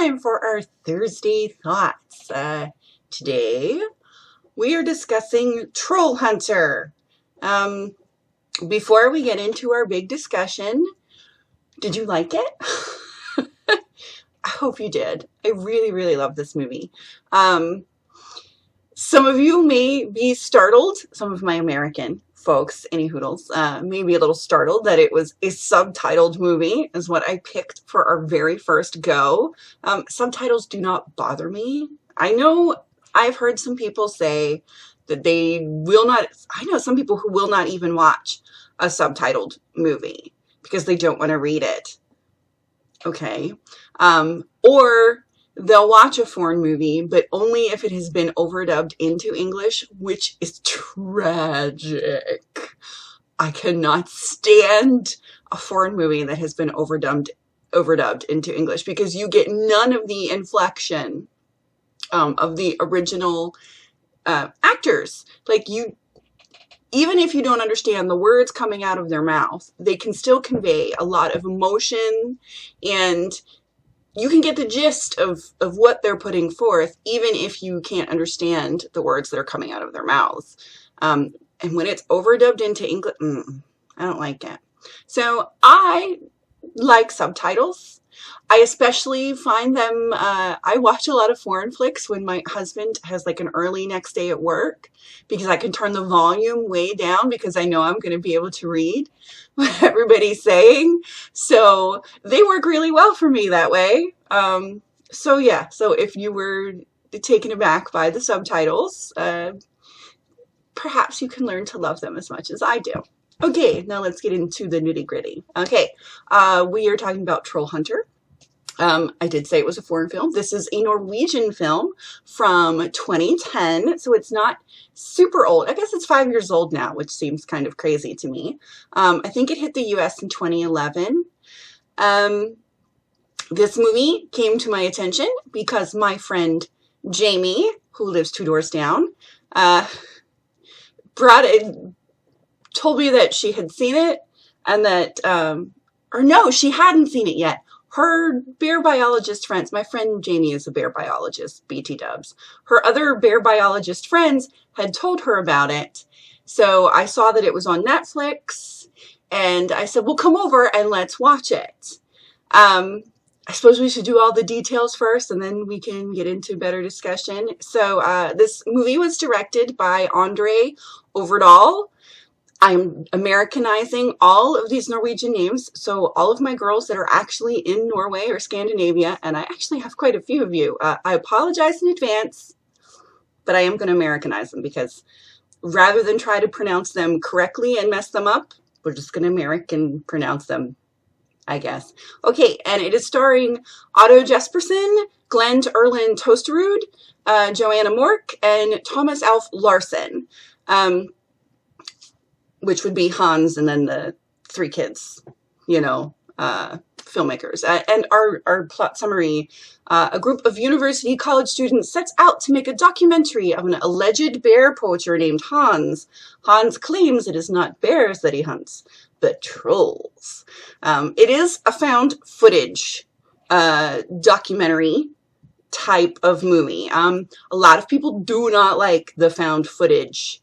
time for our Thursday thoughts. Today we are discussing Troll Hunter. Before we get into our big discussion, did you like it? I hope you did. I really, really love this movie. Some of you may be startled, some of my American folks, any hoodles, may be a little startled that it was a subtitled movie, is what I picked for our very first go. Subtitles do not bother me. I know I've heard some people say that they will not, I know some people who will not even watch a subtitled movie because they don't want to read it. Okay. Or they'll watch a foreign movie, but only if it has been overdubbed into English, which is tragic. I cannot stand a foreign movie that has been overdubbed into English because you get none of the inflection of the original actors. Like, you, even if you don't understand the words coming out of their mouth, they can still convey a lot of emotion, and you can get the gist of what they're putting forth, even if you can't understand the words that are coming out of their mouths. And when it's overdubbed into English, I don't like it. So I like subtitles. I especially find them, I watch a lot of foreign flicks when my husband has like an early next day at work, because I can turn the volume way down because I know I'm going to be able to read what everybody's saying. So they work really well for me that way. So yeah, so if you were taken aback by the subtitles, perhaps you can learn to love them as much as I do. Okay, now let's get into the nitty-gritty. Okay, we are talking about Troll Hunter. I did say it was a foreign film. This is a Norwegian film from 2010, so it's not super old. I guess it's 5 years old now, which seems kind of crazy to me. I think it hit the US in 2011. This movie came to my attention because my friend Jamie, who lives 2 doors down, told me that she had seen it, and that, or no, she hadn't seen it yet. Her bear biologist friends, my friend Jamie is a bear biologist, BT dubs. Her other bear biologist friends had told her about it. So I saw that it was on Netflix, and I said, well, come over and let's watch it. I suppose we should do all the details first, and then we can get into better discussion. So this movie was directed by Andre Overdahl. I'm Americanizing all of these Norwegian names, so all of my girls that are actually in Norway or Scandinavia, and I actually have quite a few of you, I apologize in advance, but I am going to Americanize them, because rather than try to pronounce them correctly and mess them up, we're just going to American pronounce them, I guess. Okay, and it is starring Otto Jespersen, Glenn Erland Tosterud, Joanna Mork, and Thomas Alf Larsen. Which would be Hans and then the 3 kids, you know, filmmakers. And our plot summary, a group of university college students sets out to make a documentary of an alleged bear poacher named Hans. Hans claims it is not bears that he hunts, but trolls. It is a found footage documentary type of movie. A lot of people do not like the found footage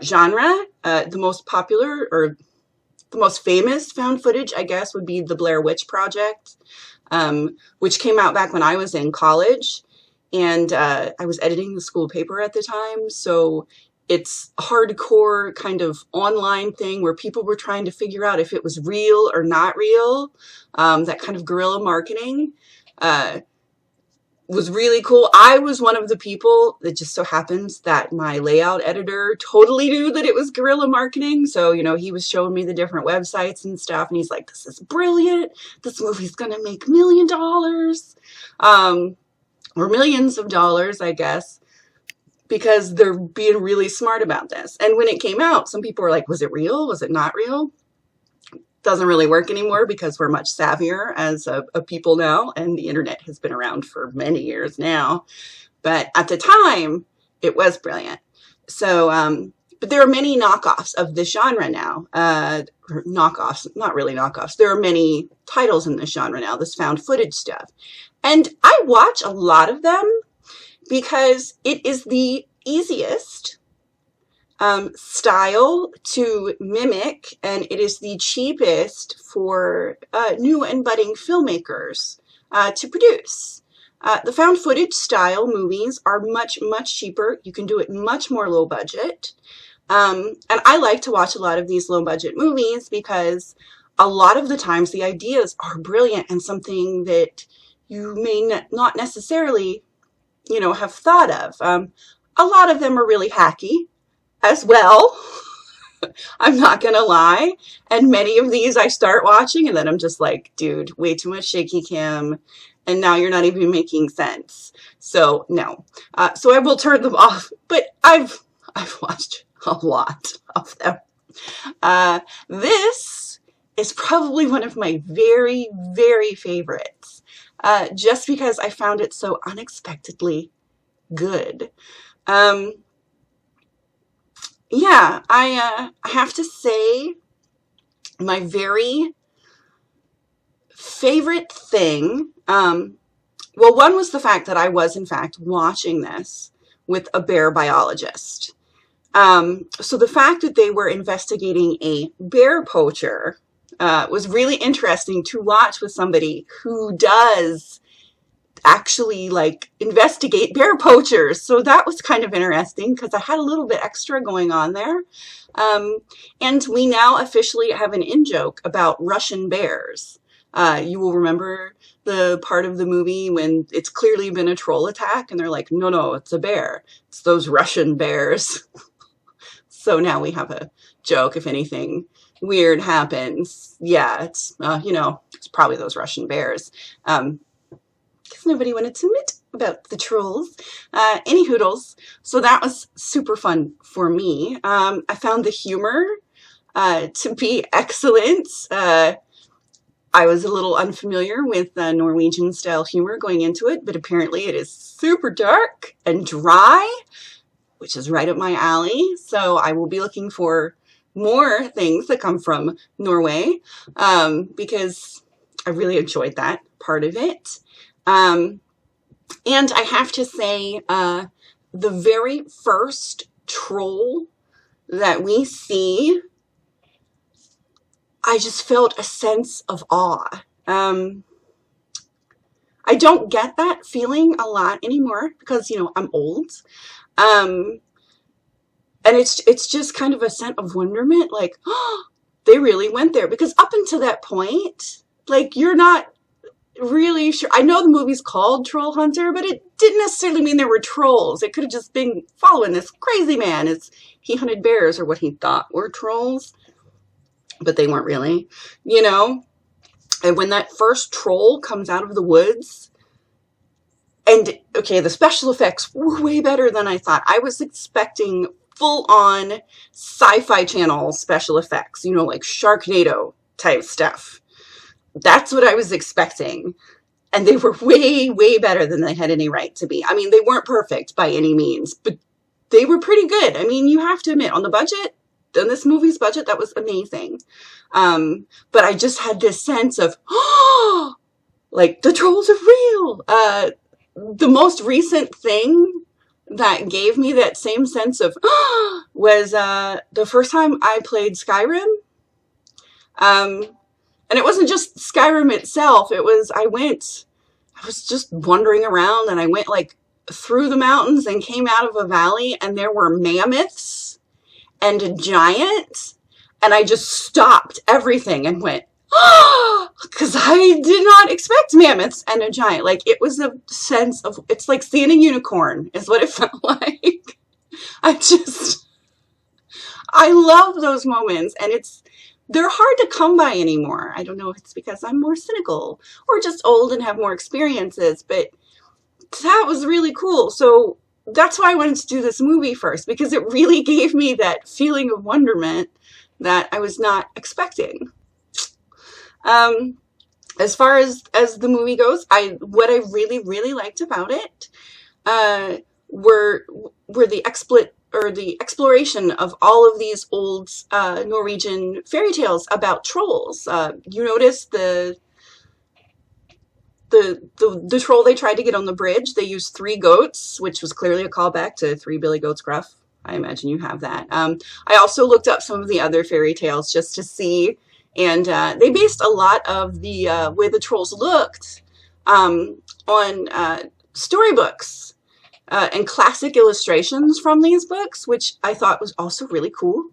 genre. The most popular, or the most famous found footage, I guess, would be the Blair Witch Project, which came out back when I was in college, and I was editing the school paper at the time, so it's a hardcore kind of online thing where people were trying to figure out if it was real or not real. That kind of guerrilla marketing was really cool. I was one of the people that just so happens that my layout editor totally knew that it was guerrilla marketing. So, you know, he was showing me the different websites and stuff, and he's like, this is brilliant. This movie's going to make $1 million, or millions of dollars, I guess, because they're being really smart about this. And when it came out, some people were like, was it real? Was it not real? Doesn't really work anymore because we're much savvier as a people now, and the internet has been around for many years now. But at the time, it was brilliant. So, but there are many knockoffs of this genre now. Knockoffs, not really knockoffs. There are many titles in this genre now, this found footage stuff. And I watch a lot of them because it is the easiest style to mimic, and it is the cheapest for new and budding filmmakers to produce. The found footage style movies are much, much cheaper. You can do it much more low budget. And I like to watch a lot of these low budget movies because a lot of the times the ideas are brilliant and something that you may not necessarily, have thought of. A lot of them are really hacky as well. I'm not gonna lie. And many of these I start watching and then I'm just like, dude, way too much shaky cam. And now you're not even making sense. So no. So I will turn them off. But I've watched a lot of them. This is probably one of my very, very favorites. Just because I found it so unexpectedly good. Yeah, I have to say my very favorite thing, well, one was the fact that I was, in fact, watching this with a bear biologist. So the fact that they were investigating a bear poacher was really interesting to watch with somebody who does actually investigate bear poachers. So that was kind of interesting because I had a little bit extra going on there. And we now officially have an in-joke about Russian bears. You will remember the part of the movie when it's clearly been a troll attack and they're like, no, it's a bear. It's those Russian bears. So now we have a joke if anything weird happens. Yeah, it's probably those Russian bears. Because nobody wanted to admit about the trolls. Any hoodles. So that was super fun for me. I found the humor to be excellent. I was a little unfamiliar with Norwegian style humor going into it, but apparently it is super dark and dry, which is right up my alley. So I will be looking for more things that come from Norway because I really enjoyed that part of it. And I have to say, the very first troll that we see, I just felt a sense of awe. I don't get that feeling a lot anymore because, I'm old. And it's just kind of a sense of wonderment, like, oh, they really went there. Because up until that point, you're not really sure. I know the movie's called Troll Hunter, but it didn't necessarily mean there were trolls. It could have just been following this crazy man as he hunted bears or what he thought were trolls, but they weren't really, And when that first troll comes out of the woods, and okay, the special effects were way better than I thought. I was expecting full-on Sci-Fi Channel special effects, like Sharknado type stuff. That's what I was expecting. And they were way, way better than they had any right to be. I mean, they weren't perfect by any means, but they were pretty good. I mean, you have to admit, on this movie's budget, that was amazing. But I just had this sense of, oh, the trolls are real. The most recent thing that gave me that same sense of, oh, was the first time I played Skyrim. And it wasn't just Skyrim itself. It was, I was just wandering around and I went through the mountains and came out of a valley and there were mammoths and a giant. And I just stopped everything and went, oh, because I did not expect mammoths and a giant. It was a sense of, it's like seeing a unicorn is what it felt like. I love those moments, and they're hard to come by anymore. I don't know if it's because I'm more cynical or just old and have more experiences, but that was really cool. So that's why I wanted to do this movie first, because it really gave me that feeling of wonderment that I was not expecting. As far as the movie goes, what I really, really liked about it were the exploration of all of these old Norwegian fairy tales about trolls. You notice the the troll they tried to get on the bridge, they used 3 goats, which was clearly a callback to Three Billy Goats Gruff. I imagine you have that. I also looked up some of the other fairy tales just to see, and they based a lot of the way the trolls looked on storybooks and classic illustrations from these books, which I thought was also really cool.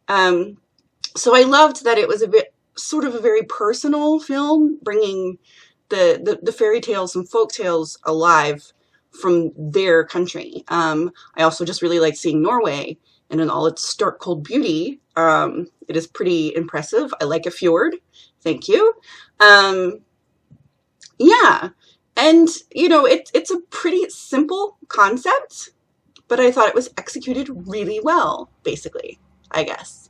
So I loved that it was a bit sort of a very personal film, bringing the fairy tales and folk tales alive from their country. I also just really like seeing Norway and in all its stark cold beauty. It is pretty impressive. I like a fjord. Thank you. Yeah. And, you know, it's a pretty simple concept, but I thought it was executed really well, basically, I guess.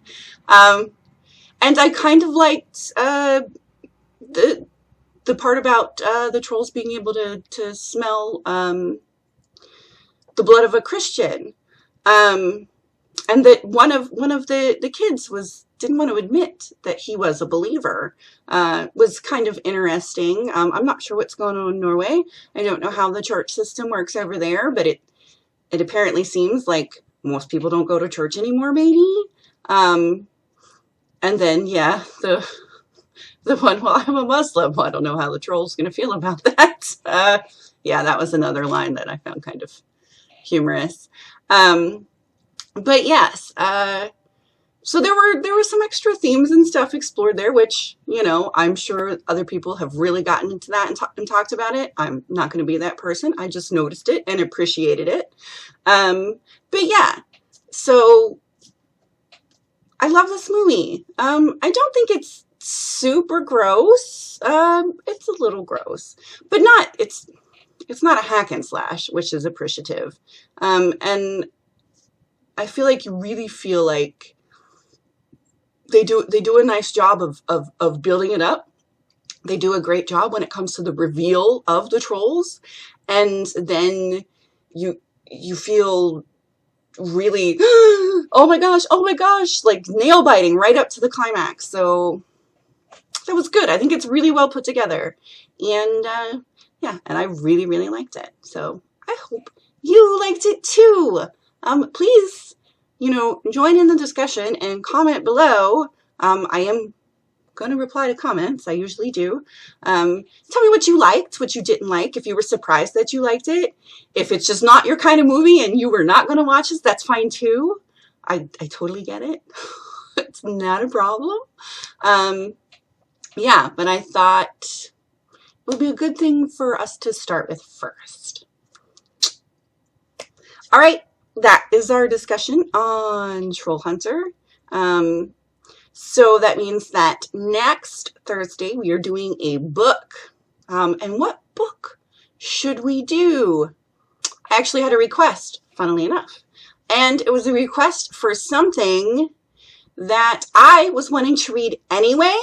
And I kind of liked the part about the trolls being able to smell the blood of a Christian, and that one of the kids didn't want to admit that he was a believer. Was kind of interesting. I'm not sure what's going on in Norway. I don't know how the church system works over there, but it apparently seems like most people don't go to church anymore, maybe. And then, yeah, the one, well, I'm a Muslim. Well, I don't know how the troll's going to feel about that. Yeah, that was another line that I found kind of humorous. But yes, so there were some extra themes and stuff explored there, which, you know, I'm sure other people have really gotten into that and talked about it. I'm not going to be that person. I just noticed it and appreciated it. But yeah, so I love this movie. I don't think it's super gross. It's a little gross, but it's not a hack and slash, which is appreciative. And I feel like you really feel like they do a nice job of building it up. They do a great job when it comes to the reveal of the trolls, and then you feel really oh my gosh, like nail biting right up to the climax. So that was good. I think it's really well put together, and yeah, and I really, really liked it. So I hope you liked it too. Please, you know, join in the discussion and comment below. I am going to reply to comments. I usually do. Tell me what you liked, what you didn't like, if you were surprised that you liked it. If it's just not your kind of movie and you were not going to watch this, that's fine too. I totally get it. It's not a problem. Yeah, but I thought it would be a good thing for us to start with first. All right, that is our discussion on Troll Hunter. So that means that next Thursday we are doing a book. And what book should we do? I actually had a request, funnily enough. And it was a request for something that I was wanting to read anyway,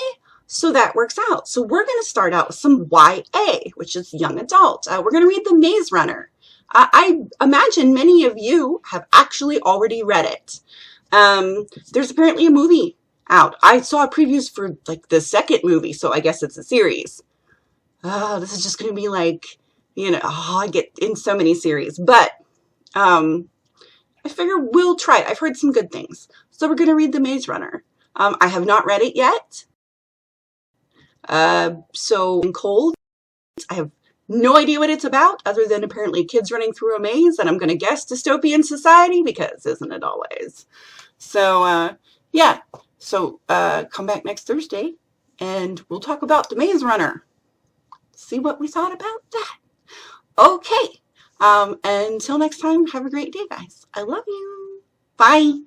so that works out. So we're going to start out with some YA, which is young adult. We're going to read The Maze Runner. I imagine many of you have actually already read it. There's apparently a movie out. I saw previews for like the second movie, so I guess it's a series. This is just going to be like, you know, I get in so many series, but I figure we'll try it. I've heard some good things. So we're going to read The Maze Runner. I have not read it yet. So in cold, I have no idea what it's about, other than apparently kids running through a maze, and I'm going to guess dystopian society, because isn't it always? So, yeah. So, come back next Thursday, and we'll talk about The Maze Runner. See what we thought about that. Okay. Until next time, have a great day, guys. I love you. Bye.